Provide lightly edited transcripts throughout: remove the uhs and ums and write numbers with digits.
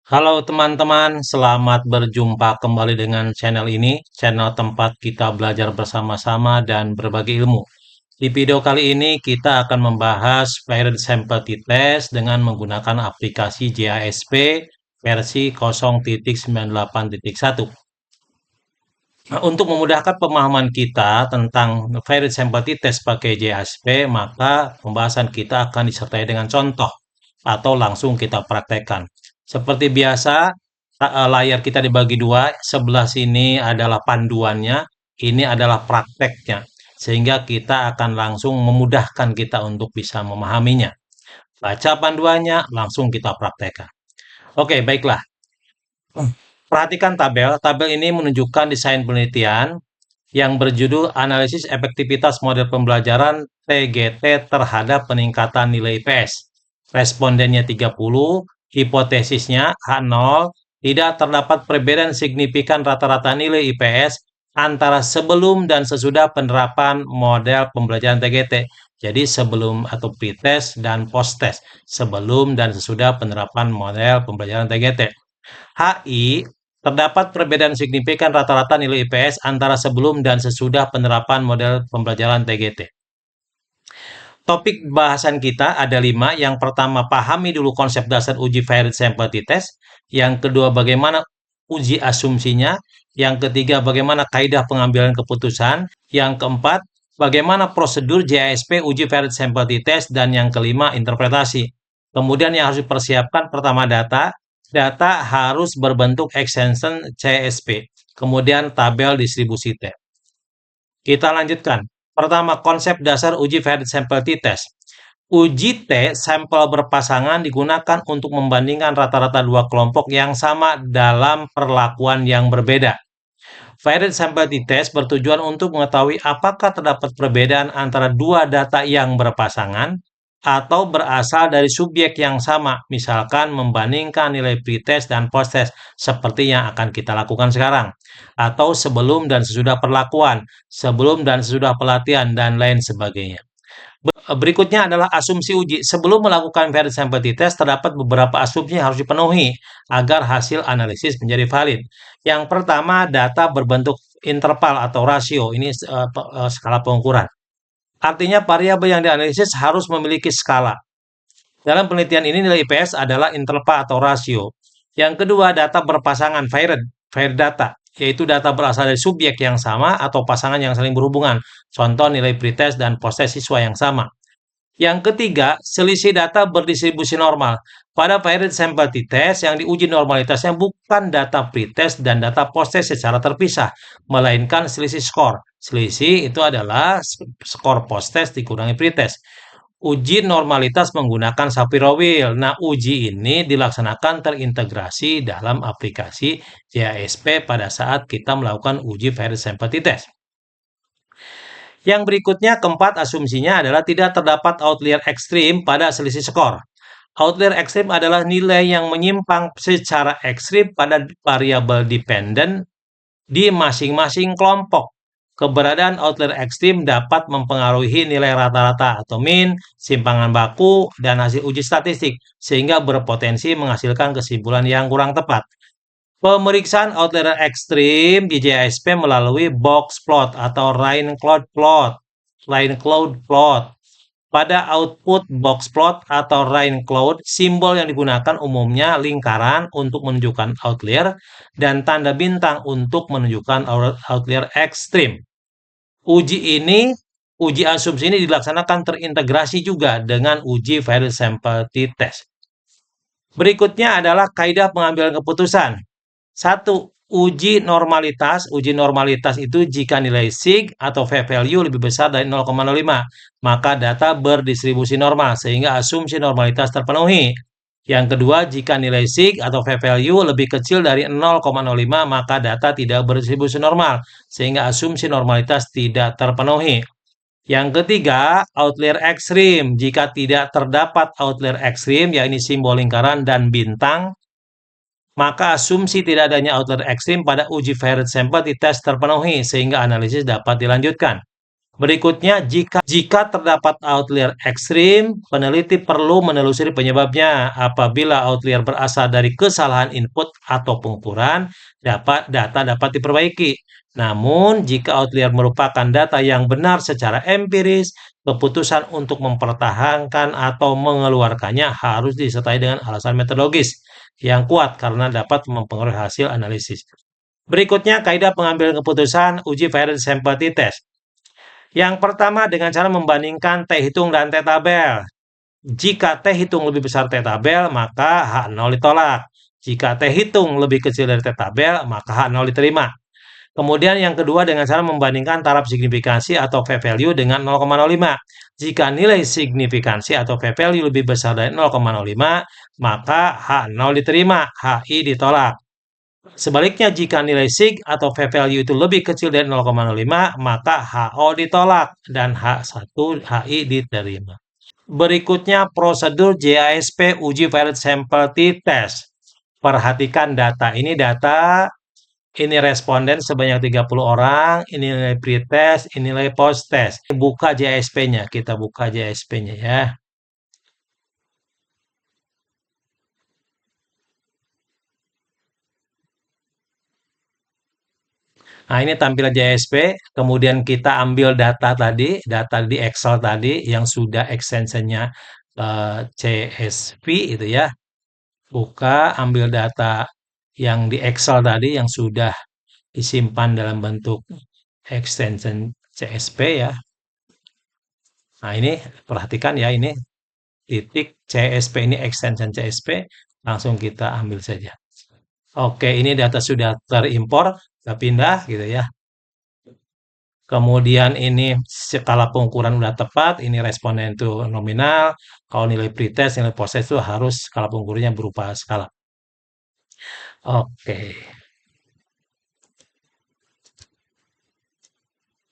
Halo teman-teman, selamat berjumpa kembali dengan channel ini, channel tempat kita belajar bersama-sama dan berbagi ilmu. Di video kali ini kita akan membahas Varied Sample T-Test dengan menggunakan aplikasi JASP versi 0.98.1. Nah, untuk memudahkan pemahaman kita tentang Varied Sample T-Test pakai JASP, maka pembahasan kita akan disertai dengan contoh atau langsung kita praktekkan. Seperti biasa, layar kita dibagi dua, sebelah sini adalah panduannya, ini adalah prakteknya, sehingga kita akan langsung memudahkan kita untuk bisa memahaminya. Baca panduannya, langsung kita praktekkan. Oke, baiklah. Perhatikan tabel. Tabel ini menunjukkan desain penelitian yang berjudul Analisis Efektivitas Model Pembelajaran TGT terhadap peningkatan nilai IPS. Respondennya 30, hipotesisnya H0, tidak terdapat perbedaan signifikan rata-rata nilai IPS antara sebelum dan sesudah penerapan model pembelajaran TGT. Jadi sebelum atau pretest dan post-test, sebelum dan sesudah penerapan model pembelajaran TGT. HI, terdapat perbedaan signifikan rata-rata nilai IPS antara sebelum dan sesudah penerapan model pembelajaran TGT. Topik bahasan kita ada 5. Yang pertama, pahami dulu konsep dasar uji varied sample t-test. Yang kedua, bagaimana uji asumsinya. Yang ketiga, bagaimana kaidah pengambilan keputusan. Yang keempat, bagaimana prosedur JASP uji varied sample t-test. Dan yang kelima, interpretasi. Kemudian yang harus dipersiapkan, pertama data. Data harus berbentuk extension CSV. Kemudian tabel distribusi T. Kita lanjutkan. Pertama, konsep dasar uji varied sample t-test. Uji T sampel berpasangan digunakan untuk membandingkan rata-rata dua kelompok yang sama dalam perlakuan yang berbeda. Varied sample t-test bertujuan untuk mengetahui apakah terdapat perbedaan antara dua data yang berpasangan atau berasal dari subjek yang sama, misalkan membandingkan nilai pretest dan posttest seperti yang akan kita lakukan sekarang, atau sebelum dan sesudah perlakuan, sebelum dan sesudah pelatihan, dan lain sebagainya. Berikutnya adalah asumsi uji. Sebelum melakukan varied sample t-test, terdapat beberapa asumsi yang harus dipenuhi agar hasil analisis menjadi valid. Yang pertama, data berbentuk interval atau rasio. Ini skala pengukuran. Artinya variabel yang dianalisis harus memiliki skala. Dalam penelitian ini nilai IPS adalah interval atau rasio. Yang kedua, data berpasangan varied data, yaitu data berasal dari subjek yang sama atau pasangan yang saling berhubungan. Contoh nilai pretest dan posttest siswa yang sama. Yang ketiga, selisih data berdistribusi normal. Pada varied sample t-test yang diuji normalitasnya bukan data pretest dan data posttest secara terpisah, melainkan selisih skor. Selisih itu adalah skor posttest dikurangi pretest. Uji normalitas menggunakan Shapiro-Wilk. Nah, uji ini dilaksanakan terintegrasi dalam aplikasi JASP pada saat kita melakukan uji varied sample t-test. Yang berikutnya, keempat, asumsinya adalah tidak terdapat outlier ekstrim pada selisih skor. Outlier ekstrim adalah nilai yang menyimpang secara ekstrim pada variabel dependen di masing-masing kelompok. Keberadaan outlier ekstrim dapat mempengaruhi nilai rata-rata atau mean, simpangan baku, dan hasil uji statistik, sehingga berpotensi menghasilkan kesimpulan yang kurang tepat. Pemeriksaan outlier ekstrim di JASP melalui box plot atau line cloud plot. Pada output box plot atau line cloud, simbol yang digunakan umumnya lingkaran untuk menunjukkan outlier dan tanda bintang untuk menunjukkan outlier ekstrim. Uji asumsi ini dilaksanakan terintegrasi juga dengan uji varied sample t-test. Berikutnya adalah kaidah pengambilan keputusan. 1. Uji normalitas. Uji normalitas itu jika nilai sig atau p-value lebih besar dari 0,05, maka data berdistribusi normal sehingga asumsi normalitas terpenuhi. Yang kedua, jika nilai sig atau p-value lebih kecil dari 0,05, maka data tidak berdistribusi normal sehingga asumsi normalitas tidak terpenuhi. Yang ketiga, outlier ekstrim. Jika tidak terdapat outlier ekstrim, yakni simbol lingkaran dan bintang, maka asumsi tidak adanya outlier ekstrim pada uji varied sample t-test terpenuhi sehingga analisis dapat dilanjutkan. Berikutnya, jika terdapat outlier ekstrim, peneliti perlu menelusuri penyebabnya. Apabila outlier berasal dari kesalahan input atau pengukuran, data dapat diperbaiki. Namun, jika outlier merupakan data yang benar secara empiris, keputusan untuk mempertahankan atau mengeluarkannya harus disertai dengan alasan metodologis yang kuat karena dapat mempengaruhi hasil analisis. Berikutnya, kaidah pengambilan keputusan uji variance sympathy test. Yang pertama dengan cara membandingkan T hitung dan T tabel. Jika T hitung lebih besar T tabel, maka H0 ditolak. Jika T hitung lebih kecil dari T tabel, maka H0 diterima. Kemudian yang kedua dengan cara membandingkan taraf signifikansi atau p-value dengan 0,05. Jika nilai signifikansi atau p-value lebih besar dari 0,05, maka H0 diterima, HI ditolak. Sebaliknya, jika nilai sig atau p-value itu lebih kecil dari 0,05, maka HO ditolak dan H1 HI diterima. Berikutnya, prosedur JASP uji variance sympathy test. Perhatikan data. Ini data, ini responden sebanyak 30 orang, ini nilai pretest, ini nilai post-test. Buka JASP-nya, kita buka JASP-nya ya. Nah, ini tampilan JSP, kemudian kita ambil data tadi, data di Excel tadi yang sudah extensionnya CSV itu ya. Buka, ambil data yang di Excel tadi yang sudah disimpan dalam bentuk extension CSV ya. Nah, ini perhatikan ya, ini titik CSV, ini extension CSV, langsung kita ambil saja. Oke, ini data sudah terimpor, kita pindah gitu ya. Kemudian ini skala pengukuran udah tepat, ini responden itu nominal. Kalau nilai pretest, nilai post-test itu harus skala pengukurannya berupa skala. Oke.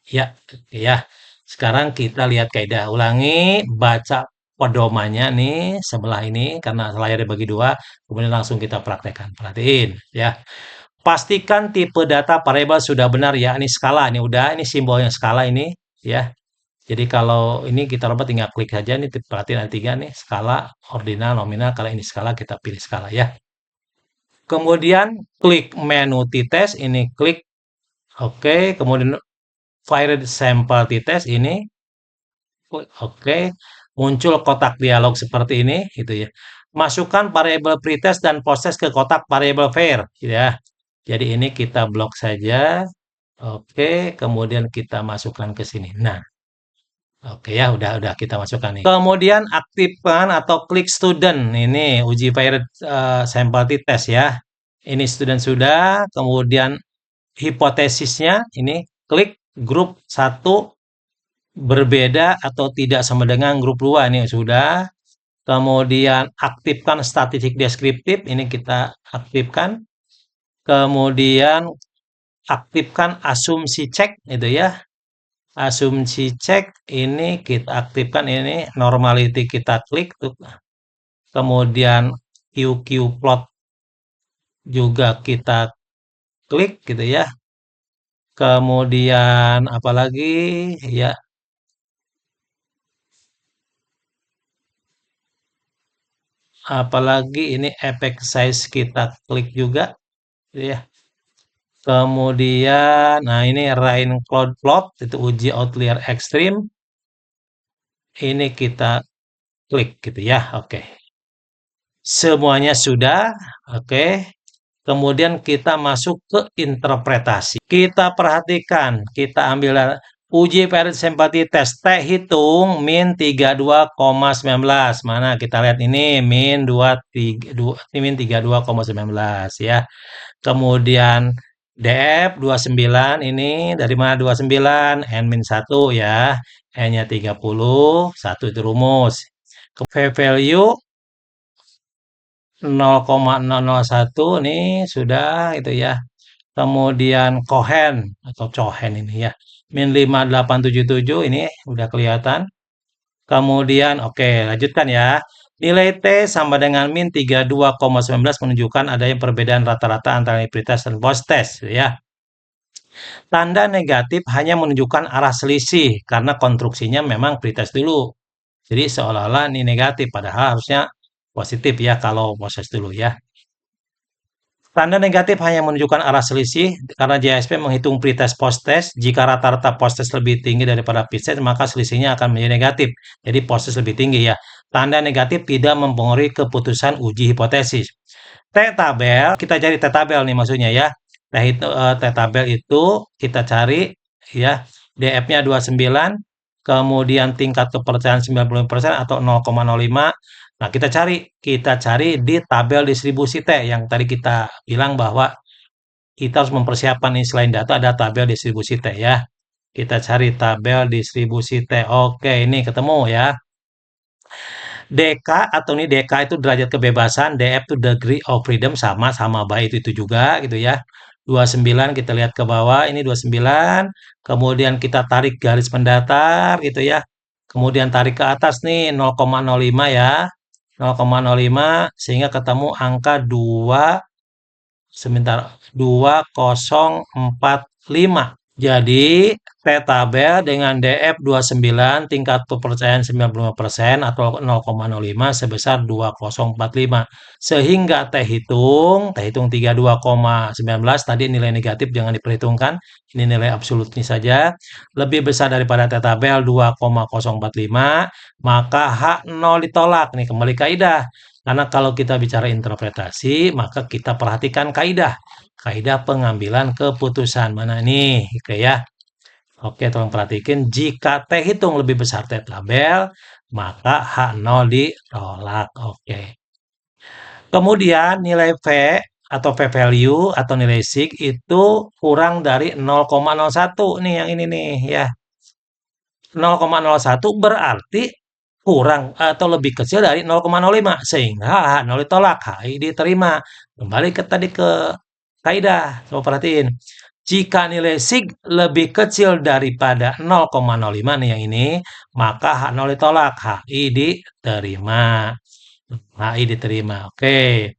Ya, ya. Sekarang kita lihat kaidah. Ulangi, baca pedomannya nih sebelah ini karena layar dibagi dua. Kemudian langsung kita praktekkan. Perhatiin ya. Pastikan tipe data variabel sudah benar ya. Ini skala, ini udah, ini simbolnya skala ini ya. Jadi kalau ini kita robot tinggal klik saja nih, perhatiin ada tiga nih, skala, ordinal, nominal. Kalau ini skala, kita pilih skala ya. Kemudian klik menu t-test, ini klik oke. Kemudian varied sample t-test ini, klik oke. Muncul kotak dialog seperti ini, gitu ya. Masukkan variabel pretest dan post-test ke kotak variabel var, gitu ya. Jadi ini kita blok saja. Oke, kemudian kita masukkan ke sini. Nah, oke ya, udah kita masukkan nih. Kemudian aktifkan atau klik student. Ini uji varied sample test ya. Ini student sudah, kemudian hipotesisnya ini klik grup 1 berbeda atau tidak sama dengan grup 2 ini sudah. Kemudian aktifkan statistik deskriptif, ini kita aktifkan. Kemudian aktifkan asumsi cek itu ya. Asumsi cek ini kita aktifkan, ini normality kita klik tuh. Kemudian QQ plot juga kita klik gitu ya. Kemudian apalagi ya, apalagi ini effect size kita klik juga gitu ya. Kemudian nah ini rain cloud plot itu uji outlier ekstrim, ini kita klik gitu ya. Oke, semuanya sudah oke. Kemudian kita masuk ke interpretasi. Kita perhatikan, kita ambil uji variance sympathy test. T hitung min 32,19. Mana kita lihat ini min 32,19 ya. Kemudian DF 29 ini dari mana 29? N min 1 ya. N-nya 30, 1 itu rumus. P-value 0,001 nih sudah itu ya. Kemudian Cohen atau Cohen ini ya. Min 5877 ini udah kelihatan. Kemudian oke, lanjutkan ya. Nilai T sama dengan min 32,19 menunjukkan adanya perbedaan rata-rata antara nilai pretest dan post-test ya. Tanda negatif hanya menunjukkan arah selisih karena konstruksinya memang pretest dulu. Jadi seolah-olah ini negatif, padahal harusnya positif ya kalau proses dulu ya. Tanda negatif hanya menunjukkan arah selisih karena JSP menghitung pretest post-test. Jika rata-rata post-test lebih tinggi daripada pre-test, maka selisihnya akan menjadi negatif. Jadi post-test lebih tinggi ya. Tanda negatif tidak mempengaruhi keputusan uji hipotesis. T-tabel, kita cari T-tabel nih maksudnya ya. T-tabel itu kita cari ya, DF-nya 29, kemudian tingkat kepercayaan 90% atau 0,05. Nah, kita cari di tabel distribusi T yang tadi kita bilang bahwa kita harus mempersiapkan nih selain data ada tabel distribusi T ya. Kita cari tabel distribusi T. Oke, ini ketemu ya. DK atau ini DK itu derajat kebebasan, DF itu degree of freedom sama baik itu juga gitu ya. 29 kita lihat ke bawah ini 29, kemudian kita tarik garis pendatar gitu ya. Kemudian tarik ke atas nih 0,05 ya. 0,05 sehingga ketemu angka 2 sebentar 2045. Jadi, T-tabel dengan DF 29, tingkat kepercayaan 95% atau 0,05 sebesar 2045. Sehingga T hitung 32,19 tadi nilai negatif jangan diperhitungkan. Ini nilai absolutnya saja. Lebih besar daripada T-tabel 2,045, maka H0 ditolak. Nih kembali kaidah. Karena kalau kita bicara interpretasi, maka kita perhatikan kaidah. Kaidah pengambilan keputusan. Mana nih? Oke ya. Oke, tolong perhatikan. Jika T hitung lebih besar T tabel, maka H0 ditolak. Oke. Kemudian nilai V atau V value atau nilai sig itu kurang dari 0,01. Nih yang ini nih ya. 0,01 berarti kurang atau lebih kecil dari 0,05 sehingga H0 ditolak, HI diterima. Kembali ke tadi ke kaidah, coba perhatiin. Jika nilai sig lebih kecil daripada 0,05 nih yang ini, maka H0 ditolak, HI diterima. HI diterima. Oke.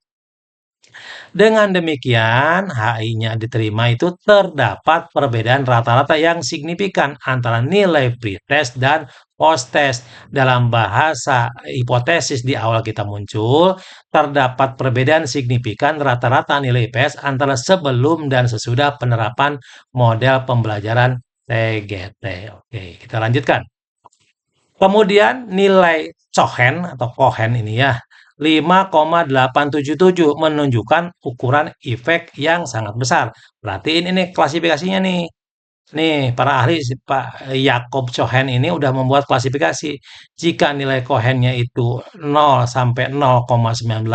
Dengan demikian, HI-nya diterima itu terdapat perbedaan rata-rata yang signifikan antara nilai pretest dan post-test. Dalam bahasa hipotesis di awal kita muncul, terdapat perbedaan signifikan rata-rata nilai IPS antara sebelum dan sesudah penerapan model pembelajaran TGT. Oke, kita lanjutkan. Kemudian nilai Cohen ini ya 5,877 menunjukkan ukuran efek yang sangat besar. Perhatiin ini klasifikasinya nih. Nih, para ahli Pak Jakob Cohen ini udah membuat klasifikasi. Jika nilai Cohennya itu 0 sampai 0,19,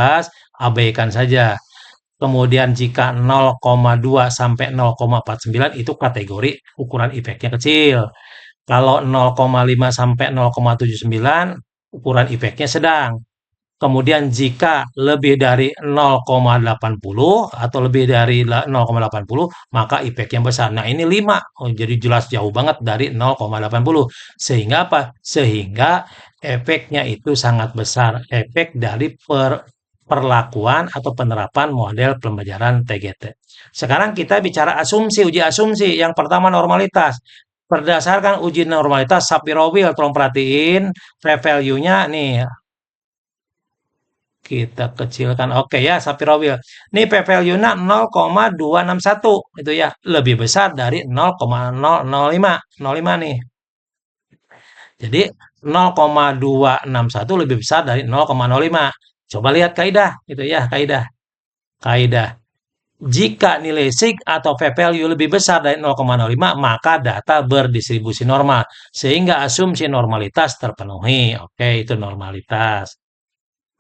abaikan saja. Kemudian jika 0,2 sampai 0,49 itu kategori ukuran efeknya kecil. Kalau 0,5 sampai 0,79 ukuran efeknya sedang. Kemudian jika lebih dari 0,80 atau lebih dari 0,80 maka efeknya besar. Nah, ini 5. Oh, jadi jelas jauh banget dari 0,80. Sehingga apa? Sehingga efeknya itu sangat besar. Efek dari perlakuan atau penerapan model pembelajaran TGT. Sekarang kita bicara asumsi, uji asumsi. Yang pertama normalitas. Berdasarkan uji normalitas Shapiro-Wilk, tolong perhatiin p-value-nya nih kita kecilkan. Oke ya, Shapiro-Wilk. Ini p-value-nya 0,261 itu ya, lebih besar dari 0,005. 0,5 nih. Jadi 0,261 lebih besar dari 0,05. Coba lihat kaidah gitu ya, kaidah. Kaidah. Jika nilai sig atau p-value lebih besar dari 0,05, maka data berdistribusi normal. Sehingga asumsi normalitas terpenuhi. Oke, itu normalitas.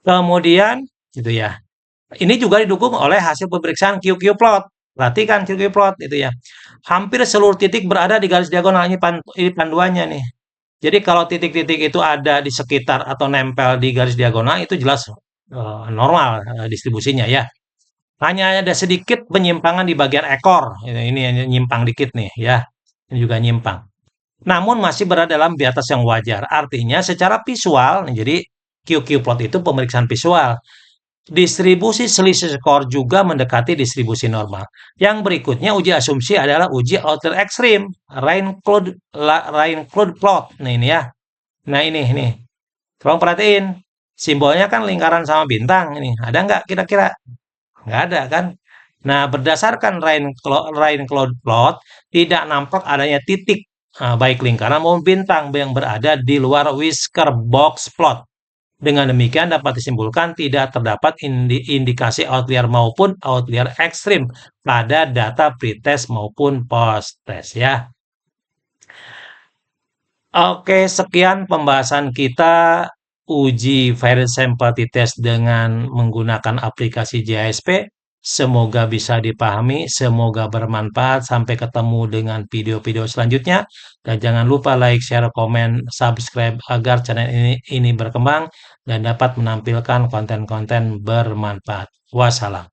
Kemudian, gitu ya. Ini juga didukung oleh hasil pemeriksaan QQ plot. Perhatikan QQ plot itu ya. Hampir seluruh titik berada di garis diagonal. Ini panduannya nih. Jadi kalau titik-titik itu ada di sekitar atau nempel di garis diagonal itu jelas normal distribusinya ya. Hanya ada sedikit penyimpangan di bagian ekor. Ini yang nyimpang dikit nih ya. Ini juga nyimpang. Namun masih berada dalam batas yang wajar. Artinya secara visual, jadi QQ plot itu pemeriksaan visual. Distribusi selisih skor juga mendekati distribusi normal. Yang berikutnya uji asumsi adalah uji outlier ekstrim, Rayne-Cloud plot. Nah ini ya. Nah ini. Tolong perhatiin. Simbolnya kan lingkaran sama bintang ini. Ada nggak kira-kira? Nggak ada kan? Nah, berdasarkan Rayne-Cloud plot, tidak nampak adanya titik, baik lingkaran maupun bintang yang berada di luar whisker box plot. Dengan demikian dapat disimpulkan tidak terdapat indikasi outlier maupun outlier ekstrim pada data pretest maupun post-test ya. Oke, sekian pembahasan kita uji virus sympathy test dengan menggunakan aplikasi JSP. Semoga bisa dipahami, semoga bermanfaat. Sampai ketemu dengan video-video selanjutnya. Dan jangan lupa like, share, komen, subscribe agar channel ini berkembang dan dapat menampilkan konten-konten bermanfaat. Wassalam.